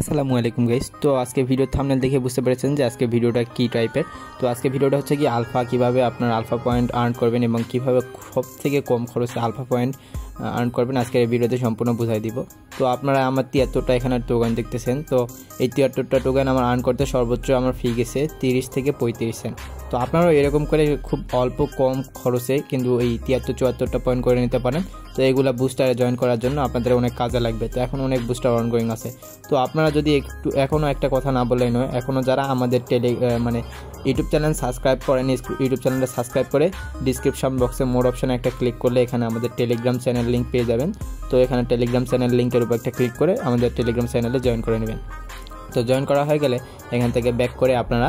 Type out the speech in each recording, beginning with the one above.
আসসালামু আলাইকুম গাইস। তো আজকে ভিডিও থাম্বনেল দেখে বুঝতে পেরেছেন যে আজকে ভিডিওটা কি টাইপের। তো আজকে ভিডিওটা হচ্ছে কি আলফা কিভাবে আপনার আলফা পয়েন্ট আর্ন করবেন এবং কিভাবে সবথেকে কম খরচে আলফা পয়েন্ট আর্ন করবেন আজকের এই ভিডিওতে সম্পূর্ণ বুঝাই দিব। তো আপনারা আমার 73টা এখানে টোকেন দেখতেছেন। তো এই 73টা টোকেন আমার আর্ন করতে সর্বোচ্চ আমার ফি গেছে 30 থেকে 35 সেন্ট। তো আপনারাও এরকম করে খুব অল্প কম খরচে কিন্তু এই 73-74টা পয়েন্ট করে নিতে পারেন। তো এগুলা বুস্টারে জয়েন করার জন্য আপনাদের অনেক কাজে লাগবে। তো এখন অনেক বুস্টার অনগোয়িং আছে। তো আপনারা যদি একটু এখনও একটা কথা না বললেই নয়, এখনও যারা আমাদের ইউটিউব চ্যানেল সাবস্ক্রাইব করেন, ইউটিউব চ্যানেলটা সাবস্ক্রাইব করে ডিসক্রিপশন বক্সে মোর অপশানে একটা ক্লিক করলে এখানে আমাদের টেলিগ্রাম চ্যানেল লিঙ্ক পেয়ে যাবেন। তো এখানে টেলিগ্রাম চ্যানেল লিঙ্কের উপর একটা ক্লিক করে আমাদের টেলিগ্রাম চ্যানেলে জয়েন করে নেবেন। তো জয়েন করা হয়ে গেলে এখান থেকে ব্যাক করে আপনারা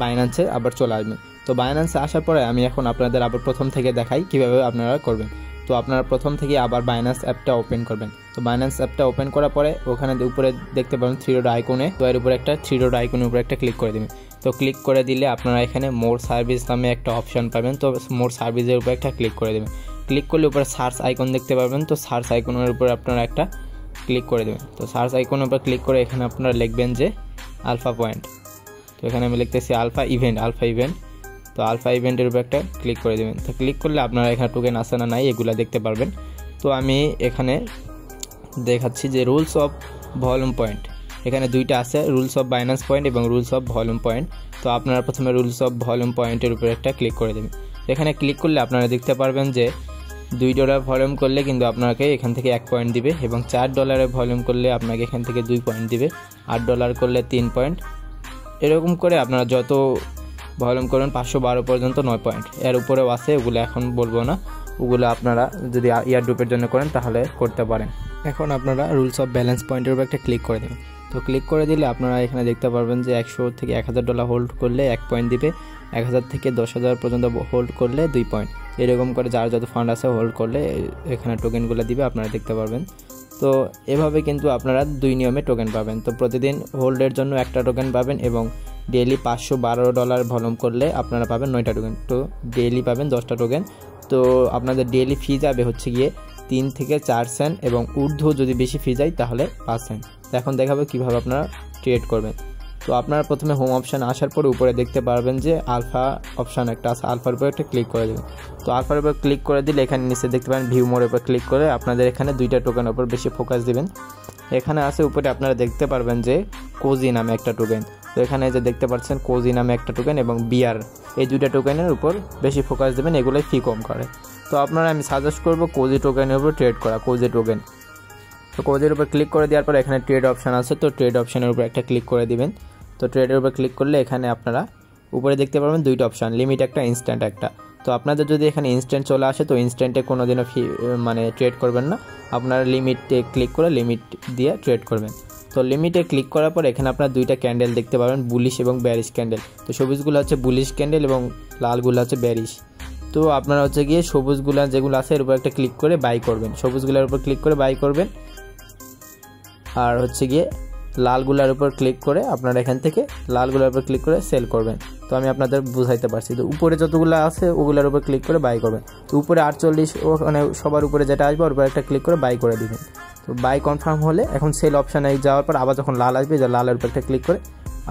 বাইন্যান্সে আবার চলে আসবেন। তো বাইন্যান্সে আসার পরে আমি এখন আপনাদের আবার প্রথম থেকে দেখাই কীভাবে আপনারা করবেন। তো আপনারা প্রথম থেকে আবার বাইন্যান্স অ্যাপটা ওপেন করবেন। তো বাইন্যান্স অ্যাপটা ওপেন করার পরে ওখানে উপরে দেখতে পাবেন থ্রি ডট আইকনে, তো এর উপরে একটা থ্রি ডট আইকনের উপরে একটা ক্লিক করে দেবেন। তো ক্লিক করে দিলে আপনারা এখানে মোর সার্ভিস নামে একটা অপশান পাবেন। তো মোর সার্ভিসের উপরে একটা ক্লিক করে দেবেন। ক্লিক করলে উপরে সার্চ আইকন দেখতে পাবেন। তো সার্চ আইকনের উপরে আপনারা একটা ক্লিক করে দেবেন। তো সার্চ আইকনের উপর ক্লিক করে এখানে আপনারা লিখবেন যে আলফা পয়েন্ট। তো এখানে আমি লিখতেছি আলফা ইভেন্ট। তো আলফা ইভেন্টের উপর একটা ক্লিক করে দেবেন। তো ক্লিক করলে আপনারা এখানে টোকেন আসে না নাই এগুলা দেখতে পারবেন। তো আমি এখানে দেখাচ্ছি যে রুলস অফ ভলিউম পয়েন্ট, এখানে দুইটা আছে, রুলস অফ বাইন্যান্স পয়েন্ট এবং রুলস অফ ভলিউম পয়েন্ট। তো আপনারা প্রথমে রুলস অফ ভলিউম পয়েন্টের উপরে একটা ক্লিক করে দেবেন। এখানে ক্লিক করলে আপনারা দেখতে পারবেন যে $2 ভলিউম করলে কিন্তু আপনাকে এখান থেকে 1 পয়েন্ট দিবে এবং $4 ভলিউম করলে আপনাকে এখান থেকে 2 পয়েন্ট দিবে, $8 করলে 3 পয়েন্ট, এরকম করে আপনারা যত ভলিউম করবেন 512 পর্যন্ত 9 পয়েন্ট। এর উপরেও আছে, ওগুলো এখন বলবো না, ওগুলো আপনারা যদি ইয়ারড্রপের জন্য করেন তাহলে করতে পারেন। এখন আপনারা রুলস অফ ব্যালেন্স পয়েন্টের উপর একটা ক্লিক করে দেবেন। তো ক্লিক করে দিলে আপনারা এখানে দেখতে পারবেন যে 100 থেকে $1000 হোল্ড করলে 1 পয়েন্ট দিবে, 1000 থেকে 10,000 পর্যন্ত হোল্ড করলে 2 পয়েন্ট, এরকম করে যার যত ফান্ড আছে হোল্ড করলে এখানে টোকেনগুলো দিবে, আপনারা দেখতে পারবেন। তো এভাবে কিন্তু আপনারা 2 নিয়মে টোকেন পাবেন। তো প্রতিদিন হোল্ডের জন্য একটা টোকেন পাবেন এবং ডেইলি $512 ভলিউম করলে আপনারা পাবেন 9টা টোকেন। তো ডেইলি পাবেন 10টা টোকেন। তো আপনাদের ডেইলি ফি যাবে হচ্ছে গিয়ে 3 থেকে 4 সেন্ট এবং ঊর্ধ্ব যদি বেশি ফি যায় তাহলে 5 সেন্ট। তো এখন দেখাবো কীভাবে আপনারা ট্রেড করবেন। তো আপনারা প্রথমে হোম অপশান আসার পরে উপরে দেখতে পারবেন যে আলফা অপশান একটা আছে, আলফার উপরে একটা ক্লিক করে দেবেন। তো আলফার উপর ক্লিক করে দিলে এখানে নিচে দেখতে পারেন ভিউ মোর উপর ক্লিক করে আপনাদের এখানে 2টা টোকেনের উপর বেশি ফোকাস দিবেন। এখানে আছে উপরে আপনারা দেখতে পারবেন যে কোজি নামে একটা টোকেন। তো এখানে যে দেখতে পাচ্ছেন কোজি নামে একটা টোকেন এবং বিআর, এই 2টা টোকেনের উপর বেশি ফোকাস দেবেন, এগুলোই ফি কম করে। তো আপনারা আমি সাজেস্ট করবো কোজি টোকেনের উপর ট্রেড করা, কোজি টোকেন। তো কোজির উপর ক্লিক করে দেওয়ার পর এখানে ট্রেড অপশান আছে, তো ট্রেড অপশানের উপর একটা ক্লিক করে দিবেন। তো ট্রেডের উপর ক্লিক করলে এখানে আপনারা উপরে দেখতে পারবেন 2টা অপশান, লিমিট একটা, ইনস্ট্যান্ট একটা। তো আপনাদের যদি এখানে ইনস্ট্যান্ট চলে আসে তো ইনস্ট্যান্টে কোনো দিনও ফি ট্রেড করবেন না, আপনারা লিমিটে ক্লিক করে লিমিট দিয়ে ট্রেড করবেন। তো লিমিটে ক্লিক করার পর এখানে আপনারা 2টা ক্যান্ডেল দেখতে পাবেন, বুলিশ এবং ব্যারিশ ক্যান্ডেল। তো সবুজগুলো হচ্ছে বুলিশ ক্যান্ডেল এবং লালগুলো হচ্ছে ব্যারিশ। তো আপনারা হচ্ছে গিয়ে সবুজগুলা যেগুলো আছে এর উপর একটা ক্লিক করে বাই করবেন, সবুজগুলোর উপর ক্লিক করে বাই করবেন, আর হচ্ছে গিয়ে লালগুলার উপর ক্লিক করে আপনারা এখান থেকে লালগুলার উপর ক্লিক করে সেল করবেন। তো আমি আপনাদের বুঝাইতে পারছি। তো উপরে যতগুলো আছে ওগুলোর উপর ক্লিক করে বাই করবেন। তো উপরে 48 ওখানে সবার উপরে যেটা আসবে ওর উপর একটা ক্লিক করে বাই করে দিবেন। তো বাই কনফার্ম হলে এখন সেল অপশানে যাওয়ার পর আবার যখন লাল আসবে যে লালের উপর একটা ক্লিক করে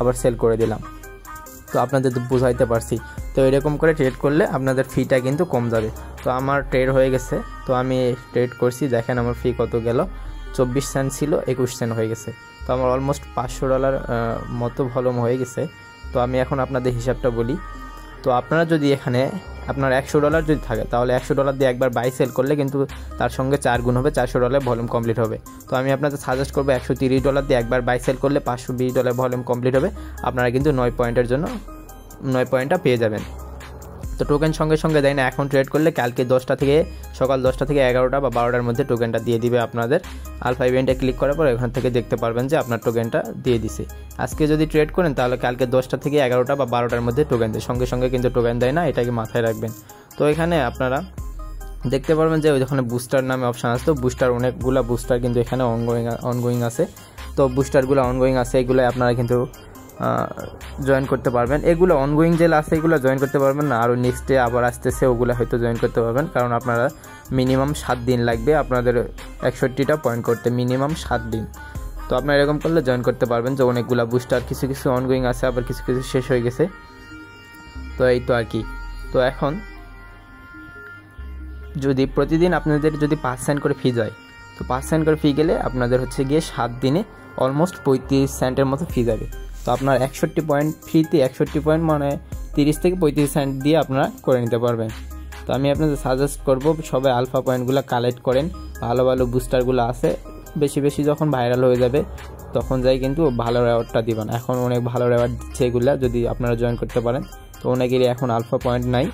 আবার সেল করে দিলাম। তো আপনাদের বুঝাইতে পারছি। তো এরকম করে ট্রেড করলে আপনাদের ফিটা কিন্তু কম যাবে। তো আমার ট্রেড হয়ে গেছে, তো আমি ট্রেড করছি, দেখেন আমার ফি কত গেল, 24 সেন্ট ছিল 21 সেন্ট হয়ে গেছে। তো আমার অলমোস্ট $500 মতো ভলিউম হয়ে গেছে। তো আমি এখন আপনাদের হিসাবটা বলি। তো আপনারা যদি এখানে আপনার $100 যদি থাকে তাহলে $100 দিয়ে একবার বাই সেল করলে কিন্তু তার সঙ্গে 4 গুণ হবে, $400 ভলিউম কমপ্লিট হবে। তো আমি আপনাদের সাজেস্ট করবো $130 দিয়ে একবার বাই সেল করলে $520 ভলিউম কমপ্লিট হবে। আপনারা কিন্তু 9 পয়েন্টের জন্য 9 পয়েন্টটা পেয়ে যাবেন। তো টোকেন সঙ্গে সঙ্গে দেয় না, এখন ট্রেড করলে কালকে সকাল 10টা থেকে 11টা বা 12টার মধ্যে টোকেনটা দিয়ে দিবে আপনাদের। আলফা ইভেন্টে ক্লিক করার পর এখান থেকে দেখতে পারবেন যে আপনার টোকেনটা দিয়ে দিছে। আজকে যদি ট্রেড করেন তাহলে কালকে 10টা থেকে 11টা বা 12টার মধ্যে টোকেন দেয়, সঙ্গে সঙ্গে কিন্তু টোকেন দেয় না, এটাকে মাথায় রাখবেন। তো এখানে আপনারা দেখতে পারবেন যে ওইখানে বুস্টার নামে অপশান আছে। তো বুস্টার অনেকগুলো বুস্টার কিন্তু এখানে অনগোয়িং আছে। তো বুস্টারগুলো অনগোয়িং আছে, এগুলো আপনারা কিন্তু জয়েন করতে পারবেন। এগুলো অনগোয়িং যে আছে এগুলো জয়েন করতে পারবেন না, আরও নেক্সটে আবার আসতেছে ওগুলো হয়তো জয়েন করতে পারবেন, কারণ আপনারা মিনিমাম 7 দিন লাগবে আপনাদের 61টা পয়েন্ট করতে, মিনিমাম 7 দিন। তো আপনারা এরকম করলে জয়েন করতে পারবেন। যে অনেকগুলো বুস্টার, কিছু কিছু অনগোয়িং আছে, আবার কিছু কিছু শেষ হয়ে গেছে। তো এই তো আর কি। তো এখন যদি প্রতিদিন আপনাদের যদি 5 সেন্ট করে ফি যায়, তো 5 সেন্ট করে ফি গেলে আপনাদের হচ্ছে গিয়ে 7 দিনে অলমোস্ট 35 সেন্টের মতো ফি যাবে। তো আপনার 61 পয়েন্ট ফ্রিতে, 61 পয়েন্ট মানে 30 থেকে 35 সেন্ট দিয়ে আপনারা করে নিতে পারবেন। তো আমি আপনাদের সাজেস্ট করব সবাই আলফা পয়েন্টগুলো কালেক্ট করেন। ভালো ভালো বুস্টারগুলো আছে, বেশি বেশি যখন ভাইরাল হয়ে যাবে তখন যাই কিন্তু ভালো রেওয়ার্ডটা দিবেন। এখন অনেক ভালো রেওয়ার্ড দিচ্ছে এগুলা, যদি আপনারা জয়েন করতে পারেন। তো অনেকেরই এখন আলফা পয়েন্ট নাই,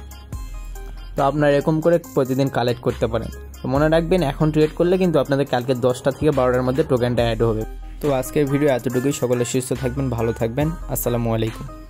তো আপনারা এরকম করে প্রতিদিন কালেক্ট করতে পারেন। তো মনে রাখবেন, এখন ট্রেড করলে কিন্তু আপনাদের কালকে 10টা থেকে 12টার মধ্যে টোকেনটা অ্যাড হবে। তো আজকের ভিডিও এতটুকুই। সকলে সুস্থ থাকবেন, ভালো থাকবেন। আসসালামু আলাইকুম।